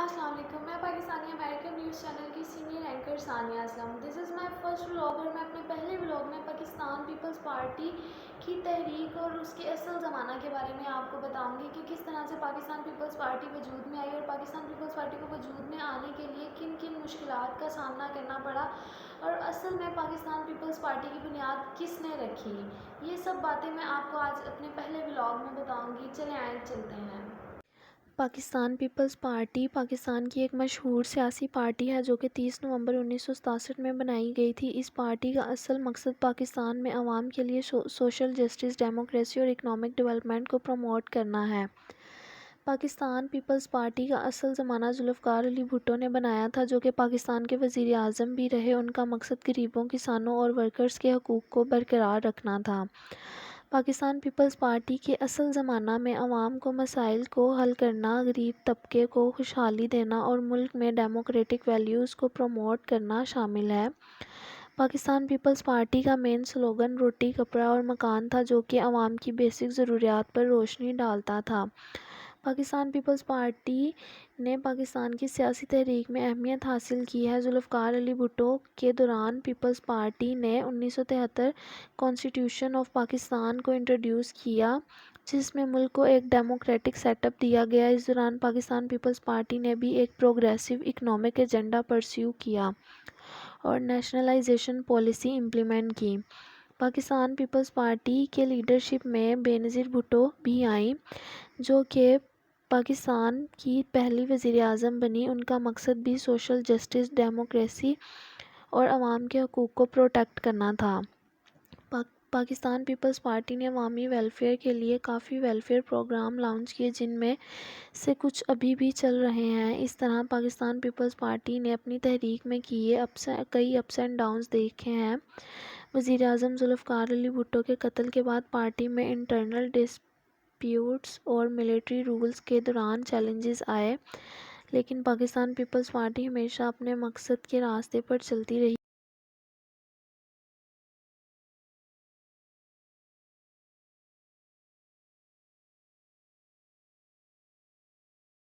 السلام علیکم. میں پاکستانی امریکن نیوز چینل کی senior anchor Sania Aslam. This is my first vlog اور میں اپنے پہلے ولاگ میں پاکستان پیپلز پارٹی کی تحریک اور اس کے اصل زمانہ کے بارے میں آپ کو بتاؤں گی کہ کس طرح سے پاکستان پیپلز پارٹی وجود میں آئی اور پاکستان پیپلز پارٹی کو وجود میں آنے کے لیے کن کن مشکلات کا سامنا کرنا پڑا اور اصل میں پاکستان پیپلز پارٹی کی بنیاد کس نے رکھی. یہ سب باتیں میں آپ کو آج اپنے پہلے ولاگ میں بتاؤں گی. چلیں آئے چلتے ہیں. پاکستان پیپلز پارٹی پاکستان کی ایک مشہور سیاسی پارٹی ہے جو کہ 30 نومبر 1967 میں بنائی گئی تھی. اس پارٹی کا اصل مقصد پاکستان میں عوام کے لیے سوشل جسٹس، ڈیموکریسی اور اکنامک ڈیولپمنٹ کو پروموٹ کرنا ہے. پاکستان پیپلز پارٹی کا اصل زمانہ ذوالفقار علی بھٹو نے بنایا تھا جو کہ پاکستان کے وزیر اعظم بھی رہے. ان کا مقصد غریبوں، کسانوں اور ورکرز کے حقوق کو برقرار رکھنا تھا. پاکستان پیپلز پارٹی کے اصل زمانہ میں عوام کو مسائل کو حل کرنا، غریب طبقے کو خوشحالی دینا اور ملک میں ڈیموکریٹک ویلیوز کو پروموٹ کرنا شامل ہے. پاکستان پیپلز پارٹی کا مین سلوگن روٹی، کپڑا اور مکان تھا جو کہ عوام کی بیسک ضروریات پر روشنی ڈالتا تھا. پاکستان پیپلز پارٹی نے پاکستان کی سیاسی تحریک میں اہمیت حاصل کی ہے. ذوالفقار علی بھٹو کے دوران پیپلز پارٹی نے 1973 کانسٹیٹیوشن آف پاکستان کو انٹروڈیوس کیا جس میں ملک کو ایک ڈیموکریٹک سیٹ اپ دیا گیا. اس دوران پاکستان پیپلز پارٹی نے بھی ایک پروگریسو اکنامک ایجنڈا پرسیو کیا اور نیشنلائزیشن پالیسی امپلیمنٹ کی. پاکستان پیپلز پارٹی کے لیڈرشپ میں بینظیر بھٹو بھی آئیں جو کہ پاکستان کی پہلی وزیر اعظم بنی. ان کا مقصد بھی سوشل جسٹس، ڈیموکریسی اور عوام کے حقوق کو پروٹیکٹ کرنا تھا. پاکستان پیپلز پارٹی نے عوامی ویلفیئر کے لیے کافی ویلفیئر پروگرام لانچ کیے جن میں سے کچھ ابھی بھی چل رہے ہیں. اس طرح پاکستان پیپلز پارٹی نے اپنی تحریک میں کئی اپس اینڈ ڈاؤنز دیکھے ہیں. وزیر اعظم ذوالفقار علی بھٹو کے قتل کے بعد پارٹی میں انٹرنل ڈسپیوٹس اور ملٹری رولز کے دوران چیلنجز آئے، لیکن پاکستان پیپلز پارٹی ہمیشہ اپنے مقصد کے راستے پر چلتی رہی.